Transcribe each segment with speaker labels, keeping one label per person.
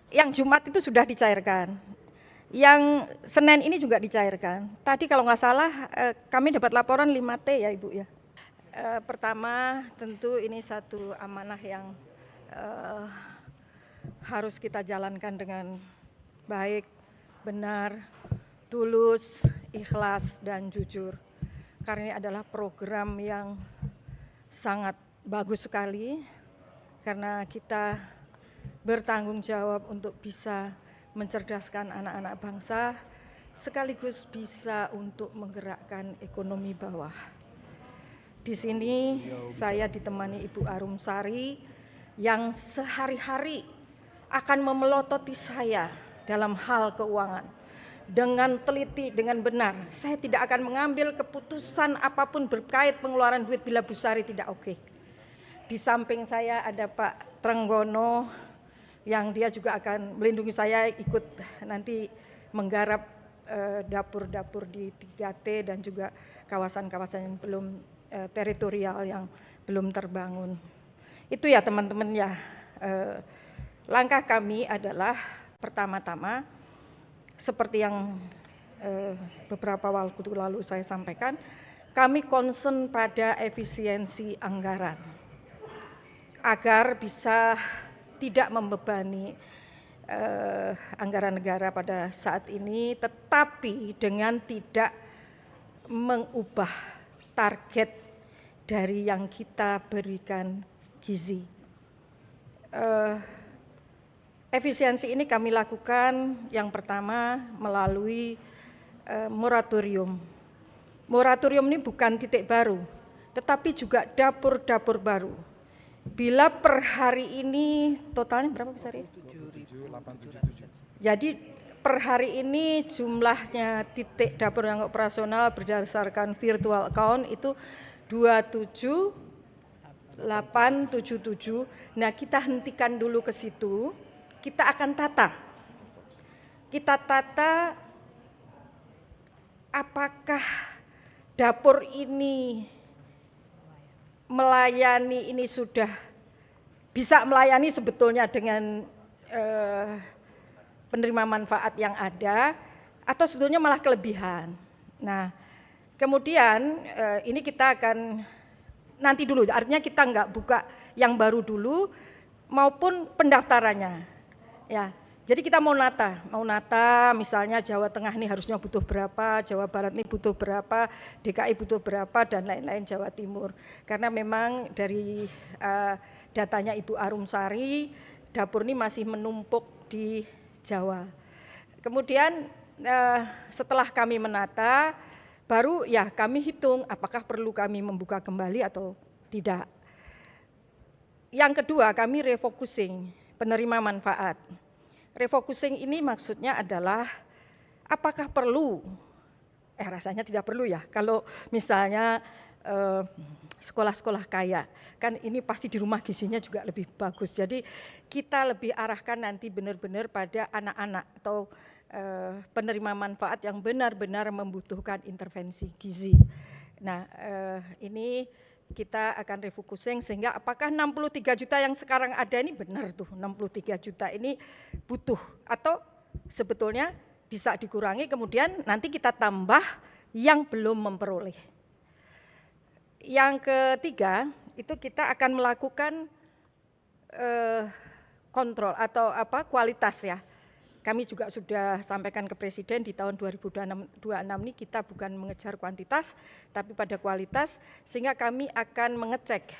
Speaker 1: yang Jumat itu sudah dicairkan, yang Senin ini juga dicairkan. Tadi kalau nggak salah kami dapat laporan 5T ya Ibu ya. Pertama tentu ini satu amanah yang harus kita jalankan dengan baik, benar, tulus, ikhlas, dan jujur. Karena ini adalah program yang sangat bagus sekali, karena kita bertanggung jawab untuk bisa mencerdaskan anak-anak bangsa, sekaligus bisa untuk menggerakkan ekonomi bawah. Di sini saya ditemani Ibu Arumsari yang sehari-hari akan memelototi saya dalam hal keuangan. Dengan teliti, dengan benar, saya tidak akan mengambil keputusan apapun berkait pengeluaran duit bila Bu Sari tidak oke. Di samping saya ada Pak Trenggono yang dia juga akan melindungi saya, ikut nanti menggarap dapur-dapur di 3T dan juga kawasan-kawasan yang belum teritorial yang belum terbangun. Itu ya teman-teman ya. Langkah kami adalah pertama-tama seperti yang beberapa waktu lalu saya sampaikan, kami concern pada efisiensi anggaran agar bisa tidak membebani anggaran negara pada saat ini, tetapi dengan tidak mengubah target dari yang kita berikan gizi. Efisiensi ini kami lakukan yang pertama melalui moratorium. Moratorium ini bukan titik baru, tetapi juga dapur-dapur baru. Bila per hari ini totalnya berapa besar ya? 7.877. Jadi per hari ini jumlahnya titik dapur yang operasional berdasarkan virtual account itu 27.877. Nah, kita hentikan dulu ke situ. Kita akan tata. Kita tata apakah dapur ini melayani, ini sudah bisa melayani sebetulnya dengan penerima manfaat yang ada, atau sebetulnya malah kelebihan. Nah, kemudian ini kita akan nanti dulu, artinya kita nggak buka yang baru dulu maupun pendaftarannya. Ya, jadi kita mau nata misalnya Jawa Tengah ini harusnya butuh berapa, Jawa Barat ini butuh berapa, DKI butuh berapa, dan lain-lain, Jawa Timur. Karena memang dari datanya Ibu Arumsari, dapur ini masih menumpuk di Jawa. Kemudian setelah kami menata, baru ya kami hitung apakah perlu kami membuka kembali atau tidak. Yang kedua, kami refocusing penerima manfaat. Refocusing ini maksudnya adalah apakah perlu, rasanya tidak perlu ya, kalau misalnya sekolah-sekolah kaya, kan ini pasti di rumah gizinya juga lebih bagus. Jadi kita lebih arahkan nanti benar-benar pada anak-anak atau penerima manfaat yang benar-benar membutuhkan intervensi gizi. Nah, ini kita akan refocusing sehingga apakah 63 juta yang sekarang ada ini benar tuh 63 juta ini butuh atau sebetulnya bisa dikurangi, kemudian nanti kita tambah yang belum memperoleh. Yang ketiga itu kita akan melakukan kontrol atau kualitas ya. Kami juga sudah sampaikan ke Presiden di tahun 2026 ini kita bukan mengejar kuantitas, tapi pada kualitas, sehingga kami akan mengecek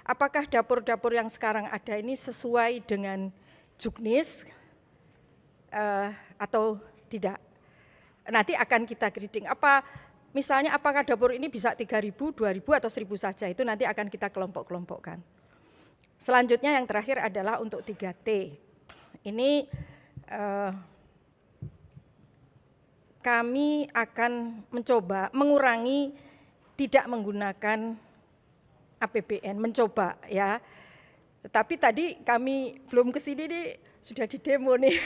Speaker 1: apakah dapur-dapur yang sekarang ada ini sesuai dengan Juknis atau tidak. Nanti akan kita grading, misalnya apakah dapur ini bisa 3.000, 2.000 atau 1.000 saja, itu nanti akan kita kelompok-kelompokkan. Selanjutnya yang terakhir adalah untuk 3T. Ini kami akan mencoba mengurangi tidak menggunakan APBN, mencoba ya. Tetapi tadi kami belum ke sini nih, sudah di demo nih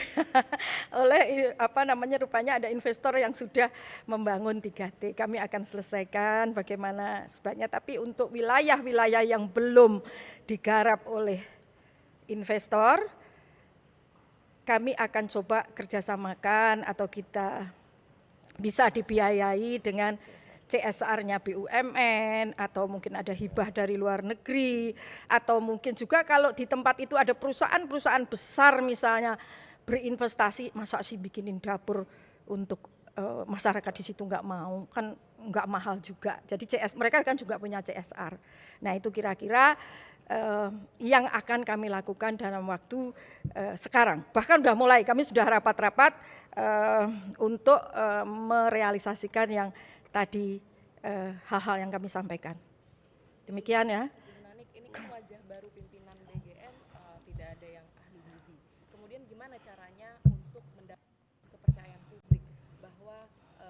Speaker 1: oleh rupanya ada investor yang sudah membangun 3T. Kami akan selesaikan bagaimana sebaiknya, tapi untuk wilayah-wilayah yang belum digarap oleh investor, kami akan coba kerjasamakan atau kita bisa dibiayai dengan CSR-nya BUMN, atau mungkin ada hibah dari luar negeri, atau mungkin juga kalau di tempat itu ada perusahaan-perusahaan besar misalnya berinvestasi, masa sih bikinin dapur untuk masyarakat di situ nggak mau, kan nggak mahal juga. Jadi mereka kan juga punya CSR. Nah itu kira-kira yang akan kami lakukan dalam waktu sekarang. Bahkan sudah mulai, kami sudah rapat-rapat untuk merealisasikan yang tadi hal-hal yang kami sampaikan. Demikian ya.
Speaker 2: Ini kan wajah baru pimpinan BGN, tidak ada yang ahli gizi. Kemudian gimana caranya untuk mendapat kepercayaan publik bahwa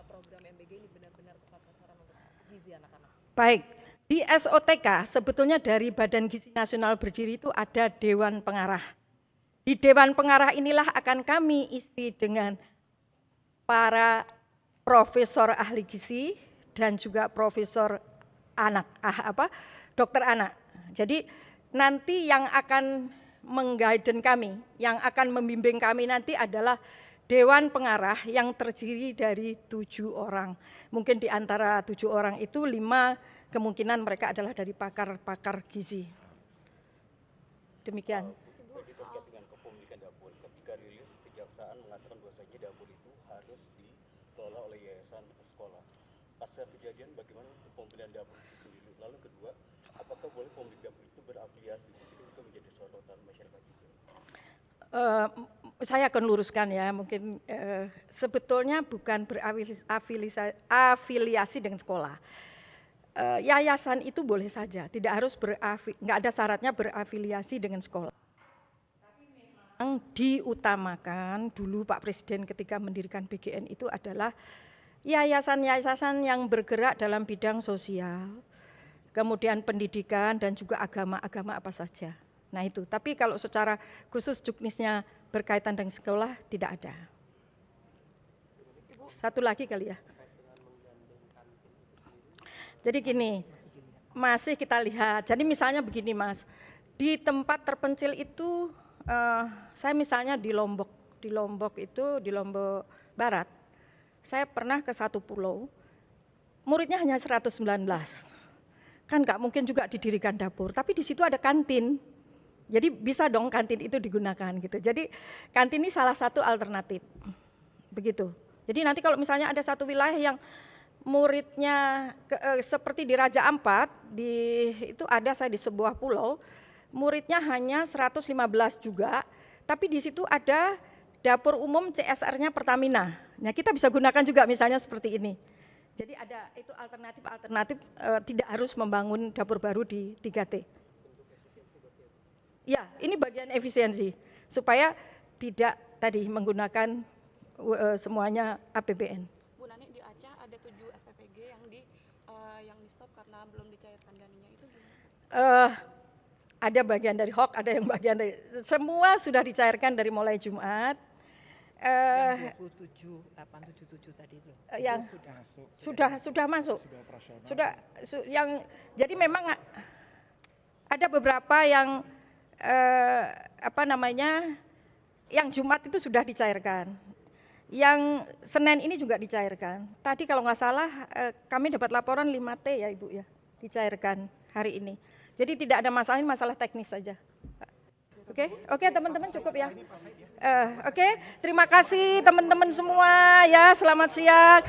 Speaker 2: program MBG ini benar-benar tepat sasaran untuk gizi anak-anak?
Speaker 1: Baik, di SOTK sebetulnya dari Badan Gizi Nasional berdiri itu ada Dewan Pengarah. Di Dewan Pengarah inilah akan kami isi dengan para profesor ahli gizi dan juga profesor dokter anak. Jadi nanti yang akan mengguiden kami, yang akan membimbing kami nanti adalah Dewan Pengarah yang terdiri dari 7 orang. Mungkin di antara 7 orang itu 5 kemungkinan mereka adalah dari pakar-pakar gizi. Demikian.
Speaker 3: Jadi terkait dengan kepemilikan dapur, ketika rilis kejaksaan mengatakan bahwasanya dapur itu harus dikelola oleh yayasan sekolah. Pasca kejadian bagaimana kepemilikan dapur itu sendiri? Lalu kedua, apakah boleh pemilik dapur itu berafiliasi? Itu juga menjadi sorotan masyarakat juga.
Speaker 1: Saya akan luruskan ya, mungkin sebetulnya bukan berafiliasi dengan sekolah. Yayasan itu boleh saja, tidak harus nggak ada syaratnya berafiliasi dengan sekolah. Tapi memang diutamakan dulu Pak Presiden ketika mendirikan BGN itu adalah yayasan-yayasan yang bergerak dalam bidang sosial, kemudian pendidikan dan juga agama apa saja. Nah itu, tapi kalau secara khusus juknisnya berkaitan dengan sekolah tidak ada. Satu lagi kali ya. Jadi gini, masih kita lihat, jadi misalnya begini Mas, di tempat terpencil itu, saya misalnya di Lombok Barat, saya pernah ke satu pulau, muridnya hanya 119, kan nggak mungkin juga didirikan dapur, tapi di situ ada kantin. Jadi bisa dong kantin itu digunakan gitu. Jadi kantin ini salah satu alternatif, begitu. Jadi nanti kalau misalnya ada satu wilayah yang muridnya seperti di Raja Ampat, itu ada saya di sebuah pulau, muridnya hanya 115 juga, tapi di situ ada dapur umum CSR-nya Pertamina. Nah kita bisa gunakan juga misalnya seperti ini. Jadi ada itu alternatif tidak harus membangun dapur baru di 3T. Ya, ini bagian efisiensi supaya tidak tadi menggunakan semuanya APBN.
Speaker 2: Bu Nani, di Aceh ada 7 SPPG yang di stop karena belum dicairkan dananya, itu gimana?
Speaker 1: Ada bagian dari HOK, ada yang bagian dari semua sudah dicairkan dari mulai Jumat.
Speaker 4: Yang 27, 877 tadi itu.
Speaker 1: Yang sudah masuk. Jadi memang ada beberapa yang yang Jumat itu sudah dicairkan, yang Senin ini juga dicairkan. Tadi kalau nggak salah kami dapat laporan 5T ya Ibu ya, dicairkan hari ini. Jadi tidak ada masalah, ini masalah teknis saja. Oke, teman-teman cukup ya. Oke, terima kasih teman-teman semua ya, selamat siang.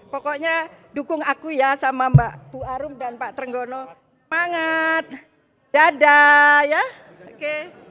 Speaker 1: Pokoknya dukung aku ya sama Mbak Bu Arum dan Pak Trenggono. Semangat. Dadah ya. Oke.